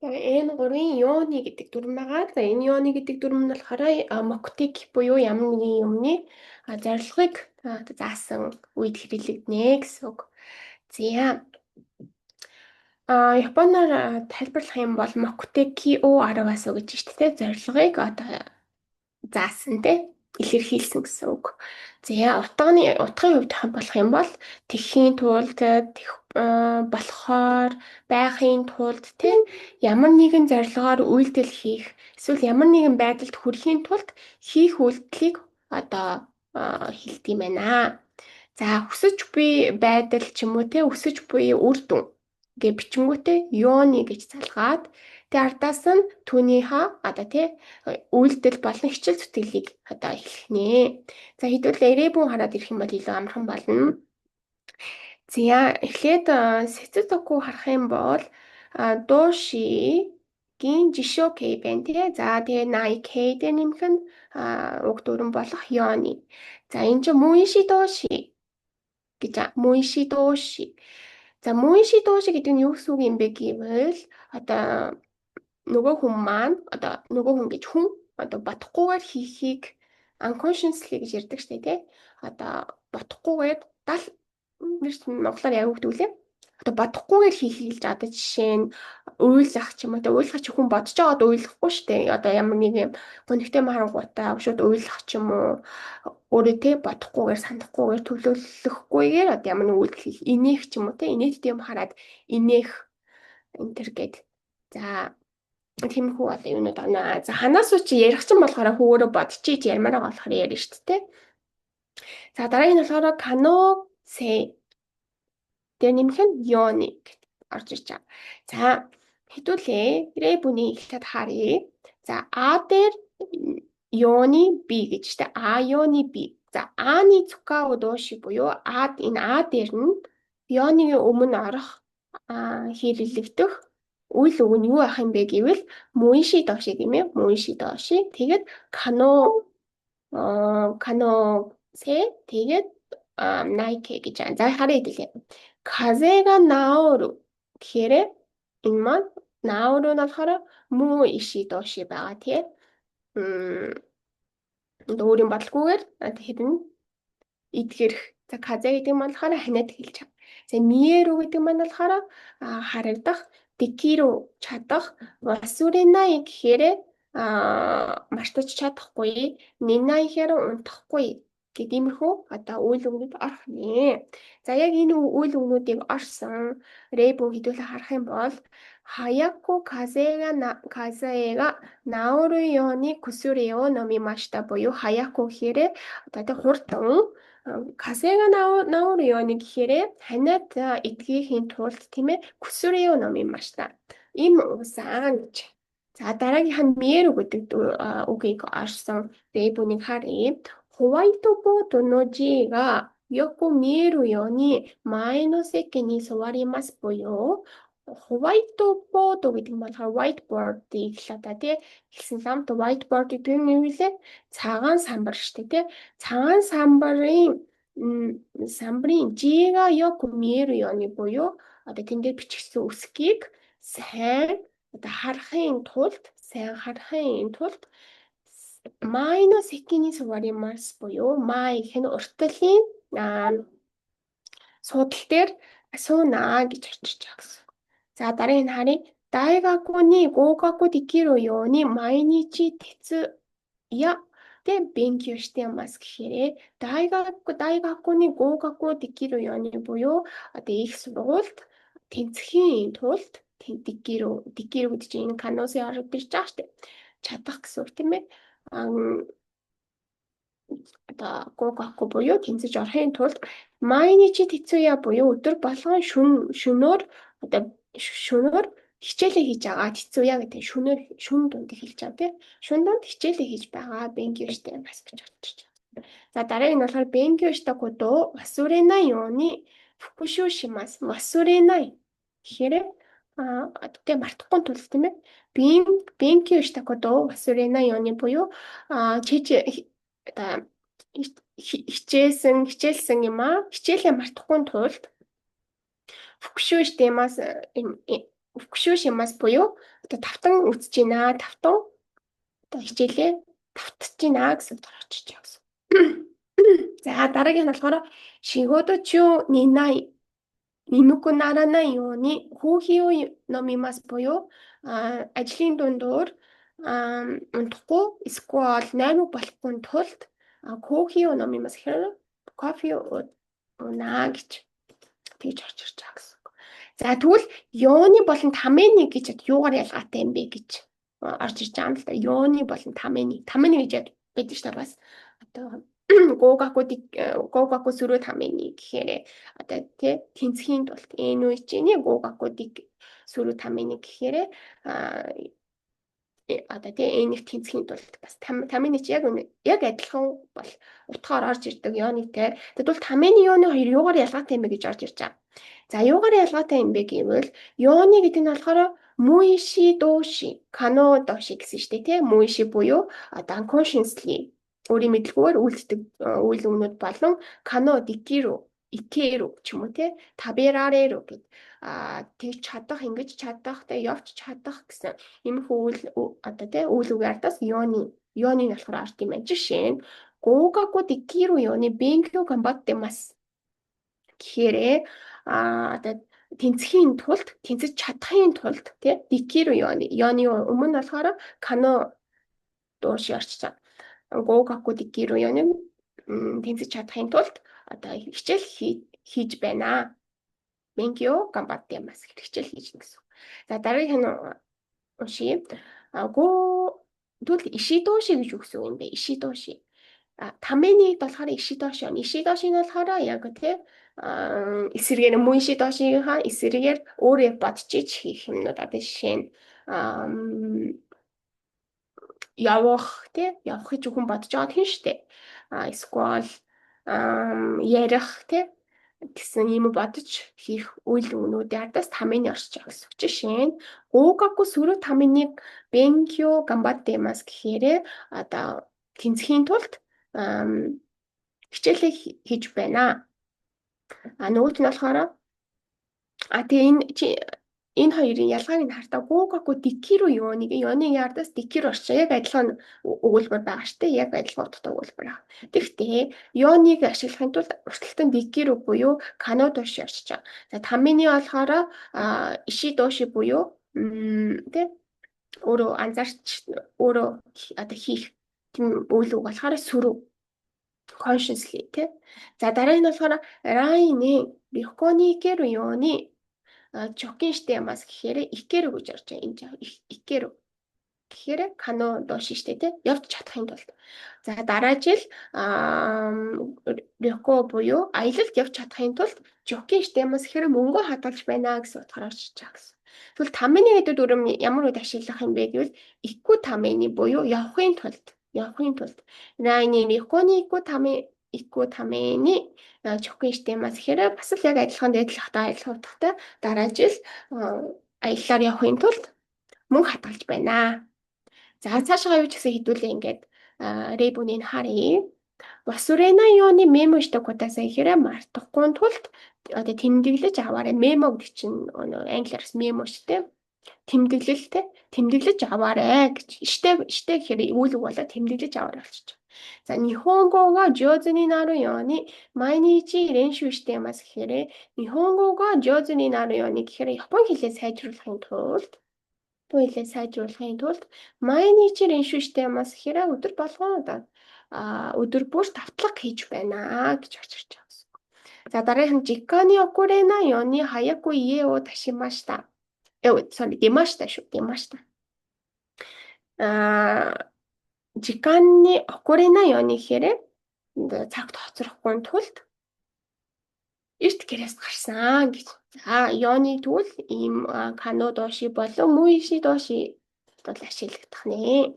Энэ гурвын Йоны гэдэг дүрм байгаа. За энэ Йоны гэдэг дүрм нь болохоор Моктик буюу ямар нэгэн юмны зорилгыг заасан үед хэрэглэгдэнэ гэсэн үг. За Японоор тайлбарлах юм бол Mokteki o Arawasu гэж байна шүү дээ. Зорилгыг одоо заасан те илэрхийлсэн гэсэн үг. За утгын хувьд болох юм бол тэхийн тулд болохоор байхын тулд те ямар нэгэн зорилгоор үйлдэл хийх эсвэл ямар нэгэн байдалд хүрэхийн тулд хийх үйлдэлийг одоо хэлдэг юм байна. За өсөж буй байдал ч юм уу те өсөж буй үр дүн гэ бичингүүтээ юуны гэж залгаад тэг ардаас нь түүнийхээ одоо тий үйлдэл болон хичээл зүтгэлийг одоо эхлэх нэ. За хэдүүлээ ирээбүн хараад ирэх юм бол илүү амархан болно. За эхлээд сэцэцоку харах юм бол доошигийн жишөө кей байна тий. За тэгээ най кей дээр нэмэх нь уг дүрэн болох ёны. За энэ чинь муиши доши гэж муиши доши. За муиши доши гэдэг нь юу гэсэн үг юм бэ гэвэл одоо нөгөө хүн маань одоо нөгөө хүн гэж хүн одоо бодохгүйгээр хийхийг unconsciously гэж ярьдаг штэ тий. Одоо бодохгүйгээр нэрс монголоор яг үг дүүлээ. Одоо бодохгүйгээр хийхийг л одоо жишээ нь уйлах ч юм уу. Одоо уйлах чи хүн бодож байгаад уйлахгүй штэ. Одоо ямар нэг юм гонхтой марангуудаа шууд уйлах ч юм уу. Өөрөө тий бодохгүйгээр санахгүйгээр төлөвлөөхгүйгээр одоо ямар нэг үйлдэл хийх инех ч юм уу тий. Инээдтэй юм хараад инех энтер гээд за тиймэрхүү одоо юунууд байна. За ханаас уу чи ярих чинь болохоор хөөрө бодчих ярмаар байгаа болохоор ярина шүү дээ. За дараагийн нь болохоор кано се дээр нэмэх нь ёны гэж орж ирж байгаа. За хэдүүлээ грэбүний эхлээд харъя. За а дээр ёны би гэж штэ. А ёны би. За аны цукаа удоши буюу энэ а дээр нь ёны өмнө орох хэрэглэгдэх үйл үг нь юу ах юм бэ гэвэл муиши доши гэмээ муиши доши тэгээд кано се тэгээд найке гэж байна. За харъя хэлээ. Казега наору гэхээр энэ маань наору нь болохоор муиши доши байгаа тий. Өөрийн бодлогоогоор хэдэн эдгэрх. За казе гэдэг нь болохоор ханиад хэлж байгаа. За миеру гэдэг нь болохоор харагдах дикиру чадах васуренай гэхээр мартаж чадахгүй нинай гэхээр унтахгүй гэдиймэрхүү одоо үйл өгнүүд орох нэ. За яг энэ үйл өгнүүдийг орсон рэбү хэдүүлээ харах юм бол хаяку казега наору ёны кусурео номимашта буюу хаяку гэхээр одоо тэг хурдан казега наору ёны гэхээр ханиад эдгийхийн тулд тийм ээ кусурео номимашта им усан гэж. За дараагийнх нь миеру гэдэг үгийг орсон рэбүнийг харъя. ホワイトボードの字がよく見えるように前の席に座りますぽよ。ホワイトボードгэдэг нь болохоор whiteboard-ийг л одоо тий хэлсэн ламт whiteboard гэдэг нь юу вэ? Цагаан самбар шүү дээ тий. Цагаан самбарын жига ёку миеру ёны буюу одоо тэн дээр бичигдсэн үсгийг сайн харахын тулд майно секини суваримас буюу май гэх нь уртлын суудал дээр сууна гэж орчиж байгаа гэсэн. За дараагийн харъя. Дайгаку ни гогаку дикиру ёуни майничи tetsuyaで勉強していますгэхээр дайгаку ни гогаку дикиру ёуни буюу одоо их сургуульд тэнцэхийн тулд дикиру гэдэг чинь энэ каносын ороод ирж байгаа шүү дээ. Чадах гэсэн үг тийм ээ. Одоо гогаку буюу тэнцэж орохын тулд майничи tetsuya буюу өдөр болгон шөнөөр одоо шөнөөр хичээлээ хийж байгаа. Tetsuya гэдэг шүн дунд хэлж байгаа тийм. Шүн дунд хичээлээ хийж байгаа. Бенкё штэ бас гэж бодчих. За дараагийн нь болохоор бенкё шта кото васуренай ёуни фукушү шимас. Васуренай гэхээр тэг мартахгүй тул тийм ээ. Бенкё шта кото васуренай ёуни буюу хичээлсэн юм хичээлээ мартахгүй тулд фукшүү штемас Фүкшүү шимас буюу одоо тавтан үзэж байна. Тавтан одоо хичээлээ тавтаж байна гэсэн утгаар очиж байгаа гэсэн. За дараагийн нь болохоор шигодо чү нинай Нимүку нарана юуны хүүхий номимас буюу ажлын дундуур унтахгүй эсвэл найруу болохгүй тулд хүүхий номимас гэхээр кофе унаа гэж тэгж орж ирж байгаа гэсэн. За тэгвэл ёоны болон тамены гэж юугаар ялгаатай юм бэ гэж орж ирж байгаа юм л да. Ёоны болон тамены гэж байдаг шүү дээ бас одоо гогаку сүрүү тамены гэхээр одоо тий тэнцхийн тулд энэ үеийн гогаку сүрүү тамены гэхээр одоо тий энийг тэнцхийн тулд бас тамены ч яг адилхан бол утгаар орж ирдэг ёонытэй. Тэгвэл тамены ёоны хоёр юугаар ялгаатай юм бэ гэж орж ирж байгаа. За юугаар ялгаатай юм бэ гэвэл ёоны гэдэг нь болохоор муиши доши, кано доши гэсэн шүү дээ тий. Муиши буюу unconsciously өөрийн мэдлэгүйгээр үйлддэг үйл өмнөд болон кано дикиру икеру ч юм уу тий таберареру гэд тэгж чадах ингэж чадах тэ явж чадах гэсэн иймэрхүү үйл одоо тий үйл үгээрдээс ёоны нь болохоор арт юм байна. Жишээ нь гогаку дикиру ёоны бенкю гамбаттемас гэхээр одоо тэнцхийн тулд тэнцэж чадахын тулд тий дикиру ёоны өмнө болохоор кано дууш орчиж байгаа. Гогаку дикиру ёоны тэнцэж чадахын тулд одоо хичээл хийж байна. Бенкё гамбаттемас хичээл хийж гэсэн. За дараагийн нь уншия. Тэгвэл ишидоши гэж үгсэн юм бэ? Ишидоши. Таменыг болохоор ишидоши. Ишидоши нь болохоор яг тий эсрэгээр муишидошигийн эсрэгээр өөрөө бодчих хийх юмнууд одоо жишээ нь явах гэж хүн бодож байгаа тийм шүү дээ. Эсвэл ярих гэсэн юм бодож хийх үйл өмнүүдийн ардаас тамены орчих гэсэн. Жишээ нь гогаку сүрүү таменыг бенкё гамбаттемас гэхээр одоо тэнцхийн тулд хичээлээ хийж байна. Нөгөөт нь болохоор тэгээ энэ хоёрын ялгааг нь хартаа гогаку дикиру ёоны ардаас дикиру орчих. Яг адилхан өгүүлбэр байгаа шүү дээ. Яг адилхан утгатай өгүүлбэр байгаа. Тэгэхдээ ёоныг ашиглахын тулд урталтан дикиру буюу кано доши орчиж байгаа. За тамены болохоор ишидоши буюу тий өөрөө анзаарч өөрөө одоо хийх тийм үйл үг болохоор сүрүү consciously тий. За дараагийн нь болохоор райны рихкони икеру ёоны чокин штемас гэхээр икеру гэж орж байгаа. Энд икеру гэхээр кано доши штэ тий явж чадахын тулд. За дараа жил рёко буюу аялалд явж чадахын тулд чокин штемас гэхээр мөнгө хадгалж байна гэсэн утгаар орж ирж байгаа гэсэн. Тэгвэл тамены гэдэг дүрм ямар үед ашиглах юм бэ гэвэл икку тамены буюу явахын тулд райны рихкони икку тамены чокин штемас гэхээр бас л яг адилхан адилхан утгатай дараа жил аяллаар явахын тулд мөнгө хадгалж байна. За цаашаа юу ч гэсэн хэдүүлээ ингээд рейбүнийг харъя. Басурена ёоны мемо штэ кутасаа гэхээр мартахгүй тулд одоо тэмдэглэж аваарай. Мемо гэдэг чинь англиар мемо штэ. Тэмдэглэж аваарай гэж. Штэ гэхээр үйл үг болоо тэмдэглэж аваарай болчих. За нихонгога жозу ни нару ёоны майничи леншу штэмас гэхээр нихонгога жозу ни нару ёоны гэхээр япон хэлээ сайжруулахын тулд майничи леншу штэмас гэхээр өдөр болгон өдөр бүр давтлага хийж байна гэж орж ирж байгаа юм. За дараагийн жиккани окурена ёоны хаяку ие о ташимашта. Димашта. Жиккани окурена ёоны гэхээр цагт хоцрохгүй тулд эрт гэрээс гарсан гэж. За ёоны тэгвэл ийм кано доши болон муиши доши бол ашиглагдах нэ.